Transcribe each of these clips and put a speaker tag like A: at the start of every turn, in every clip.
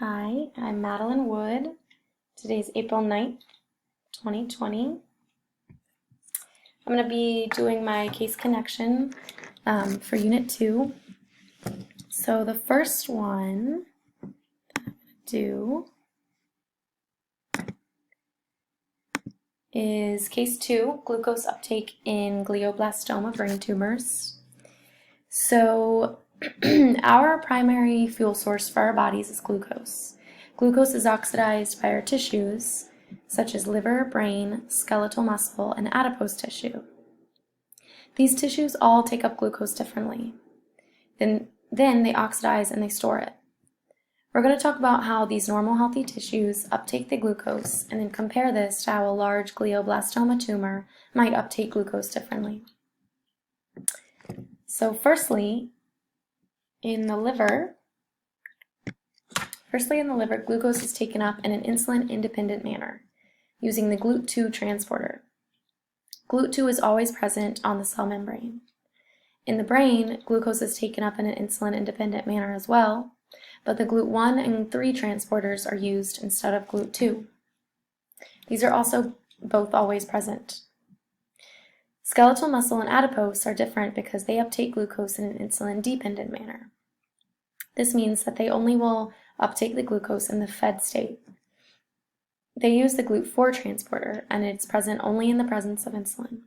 A: Hi, I'm Madeline Wood. Today's April 9th, 2020. I'm going to be doing my case connection for Unit 2. So the first one I'm going to do is Case 2, glucose uptake in glioblastoma brain tumors. So our primary fuel source for our bodies is glucose. Glucose is oxidized by our tissues, such as liver, brain, skeletal muscle, and adipose tissue. These tissues all take up glucose differently. Then they oxidize and they store it. We're going to talk about how these normal healthy tissues uptake the glucose and then compare this to how a large glioblastoma tumor might uptake glucose differently. So firstly, in the liver, glucose is taken up in an insulin-independent manner using the GLUT2 transporter. GLUT2 is always present on the cell membrane. In the brain, glucose is taken up in an insulin-independent manner as well, but the GLUT1 and 3 transporters are used instead of GLUT2. These are also both always present. Skeletal muscle and adipose are different because they uptake glucose in an insulin-dependent manner. This means that they only will uptake the glucose in the fed state. They use the GLUT4 transporter, and it's present only in the presence of insulin.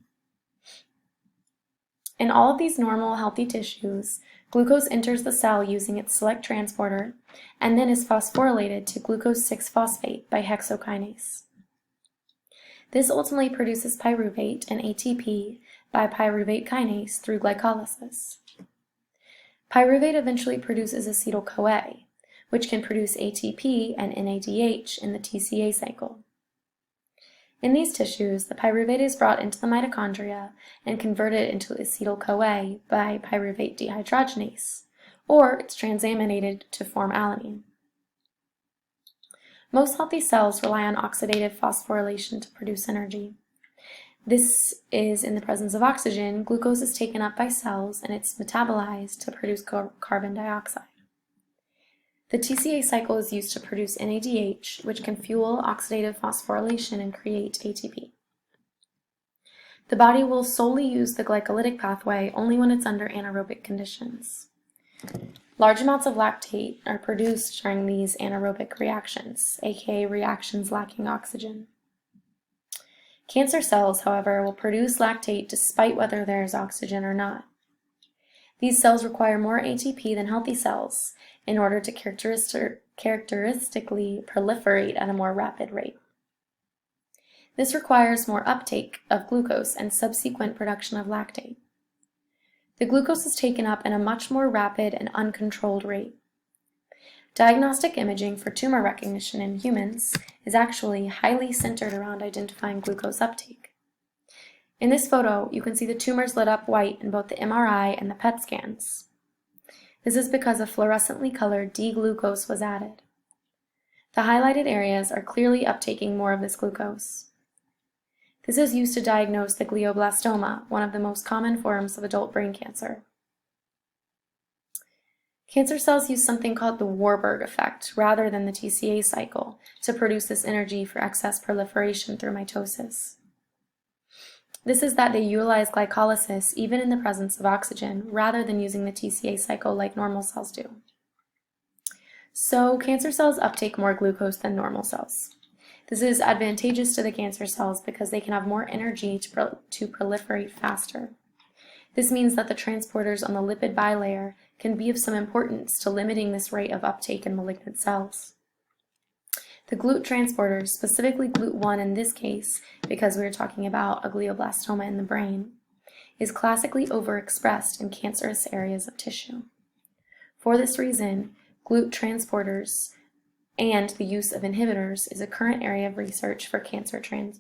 A: In all of these normal, healthy tissues, glucose enters the cell using its select transporter and then is phosphorylated to glucose 6-phosphate by hexokinase. This ultimately produces pyruvate and ATP by pyruvate kinase through glycolysis. Pyruvate eventually produces acetyl-CoA, which can produce ATP and NADH in the TCA cycle. In these tissues, the pyruvate is brought into the mitochondria and converted into acetyl-CoA by pyruvate dehydrogenase, or it's transaminated to form alanine. Most healthy cells rely on oxidative phosphorylation to produce energy. This is in the presence of oxygen, glucose is taken up by cells and it's metabolized to produce carbon dioxide. The TCA cycle is used to produce NADH, which can fuel oxidative phosphorylation and create ATP. The body will solely use the glycolytic pathway only when it's under anaerobic conditions. Large amounts of lactate are produced during these anaerobic reactions, aka reactions lacking oxygen. Cancer cells, however, will produce lactate despite whether there is oxygen or not. These cells require more ATP than healthy cells in order to characteristically proliferate at a more rapid rate. This requires more uptake of glucose and subsequent production of lactate. The glucose is taken up in a much more rapid and uncontrolled rate. Diagnostic imaging for tumor recognition in humans is actually highly centered around identifying glucose uptake. In this photo, you can see the tumors lit up white in both the MRI and the PET scans. This is because a fluorescently colored D-glucose was added. The highlighted areas are clearly uptaking more of this glucose. This is used to diagnose the glioblastoma, one of the most common forms of adult brain cancer. Cancer cells use something called the Warburg effect rather than the TCA cycle to produce this energy for excess proliferation through mitosis. This is that they utilize glycolysis even in the presence of oxygen rather than using the TCA cycle like normal cells do. So cancer cells uptake more glucose than normal cells. This is advantageous to the cancer cells because they can have more energy to proliferate faster. This means that the transporters on the lipid bilayer can be of some importance to limiting this rate of uptake in malignant cells. The GLUT transporters, specifically GLUT1 in this case, because we're talking about a glioblastoma in the brain, is classically overexpressed in cancerous areas of tissue. For this reason, GLUT transporters and the use of inhibitors is a current area of research for cancer treatment.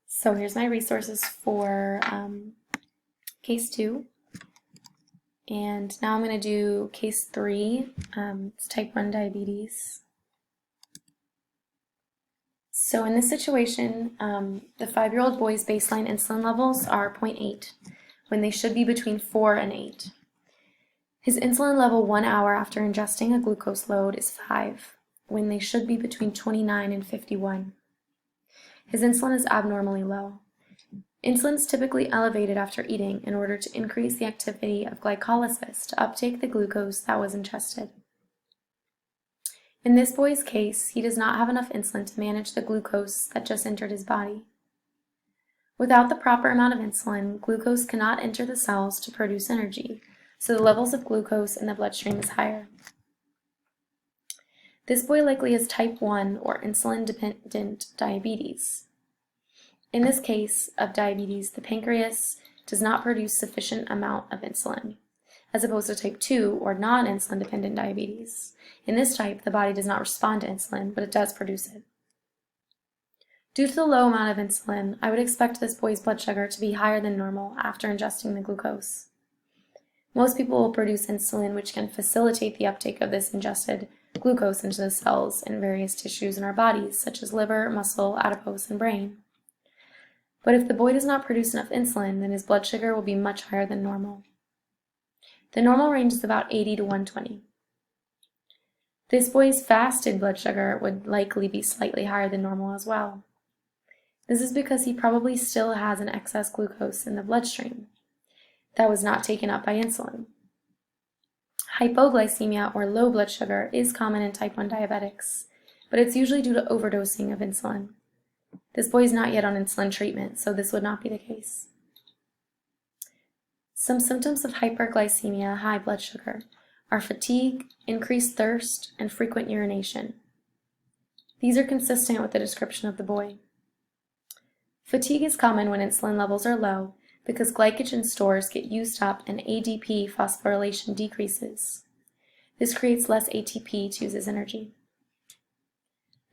A: So here's my resources for case 2. And now I'm going to do case 3, it's type 1 diabetes. So in this situation, the 5-year-old boy's baseline insulin levels are 0.8, when they should be between 4 and 8. His insulin level 1 hour after ingesting a glucose load is 5, when they should be between 29 and 51. His insulin is abnormally low. Insulin is typically elevated after eating in order to increase the activity of glycolysis to uptake the glucose that was ingested. In this boy's case, he does not have enough insulin to manage the glucose that just entered his body. Without the proper amount of insulin, glucose cannot enter the cells to produce energy, so the levels of glucose in the bloodstream is higher. This boy likely has type 1 or insulin-dependent diabetes. In this case of diabetes, the pancreas does not produce sufficient amount of insulin, as opposed to type 2 or non-insulin dependent diabetes. In this type, the body does not respond to insulin, but it does produce it. Due to the low amount of insulin, I would expect this boy's blood sugar to be higher than normal after ingesting the glucose. Most people will produce insulin, which can facilitate the uptake of this ingested glucose into the cells in various tissues in our bodies, such as liver, muscle, adipose, and brain. But if the boy does not produce enough insulin, then his blood sugar will be much higher than normal. The normal range is about 80 to 120. This boy's fasted blood sugar would likely be slightly higher than normal as well. This is because he probably still has an excess glucose in the bloodstream that was not taken up by insulin. Hypoglycemia, or low blood sugar, is common in type 1 diabetics, but it's usually due to overdosing of insulin. This boy is not yet on insulin treatment, so this would not be the case. Some symptoms of hyperglycemia, high blood sugar, are fatigue, increased thirst, and frequent urination. These are consistent with the description of the boy. Fatigue is common when insulin levels are low because glycogen stores get used up and ADP phosphorylation decreases. This creates less ATP to use as energy.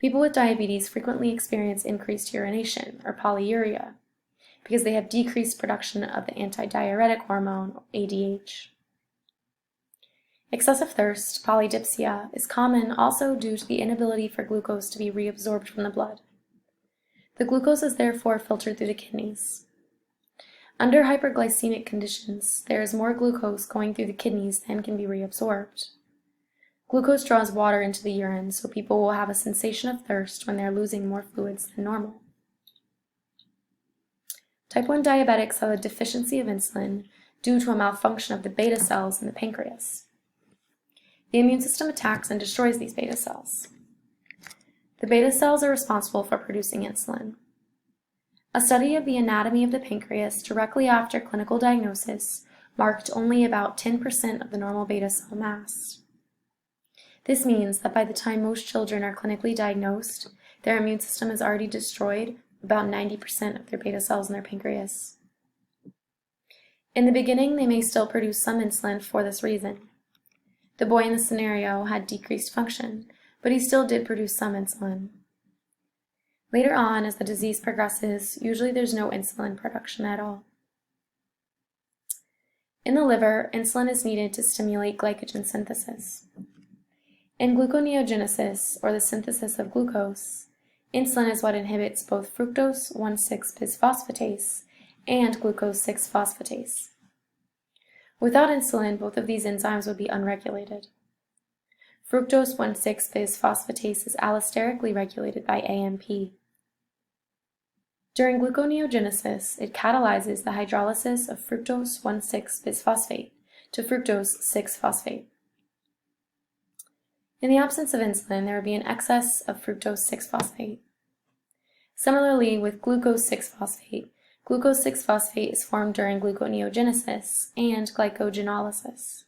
A: People with diabetes frequently experience increased urination, or polyuria, because they have decreased production of the antidiuretic hormone, ADH. Excessive thirst, polydipsia, is common also due to the inability for glucose to be reabsorbed from the blood. The glucose is therefore filtered through the kidneys. Under hyperglycemic conditions, there is more glucose going through the kidneys than can be reabsorbed. Glucose draws water into the urine, so people will have a sensation of thirst when they're losing more fluids than normal. Type 1 diabetics have a deficiency of insulin due to a malfunction of the beta cells in the pancreas. The immune system attacks and destroys these beta cells. The beta cells are responsible for producing insulin. A study of the anatomy of the pancreas directly after clinical diagnosis marked only about 10% of the normal beta cell mass. This means that by the time most children are clinically diagnosed, their immune system has already destroyed about 90% of their beta cells in their pancreas. In the beginning, they may still produce some insulin for this reason. The boy in the scenario had decreased function, but he still did produce some insulin. Later on, as the disease progresses, usually there's no insulin production at all. In the liver, insulin is needed to stimulate glycogen synthesis. In gluconeogenesis, or the synthesis of glucose, insulin is what inhibits both fructose 1,6-bisphosphatase and glucose 6-phosphatase. Without insulin, both of these enzymes would be unregulated. Fructose 1,6-bisphosphatase is allosterically regulated by AMP. During gluconeogenesis, it catalyzes the hydrolysis of fructose 1,6-bisphosphate to fructose 6-phosphate. In the absence of insulin, there would be an excess of fructose 6-phosphate. Similarly, with glucose 6-phosphate, glucose 6-phosphate is formed during gluconeogenesis and glycogenolysis.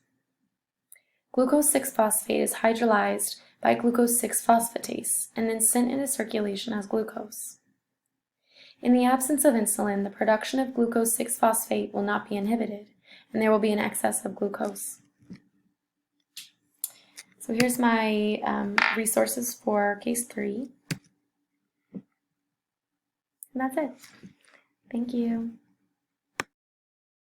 A: Glucose 6-phosphate is hydrolyzed by glucose 6-phosphatase and then sent into circulation as glucose. In the absence of insulin, the production of glucose 6-phosphate will not be inhibited, and there will be an excess of glucose. So here's my resources for case 3. And that's it. Thank you.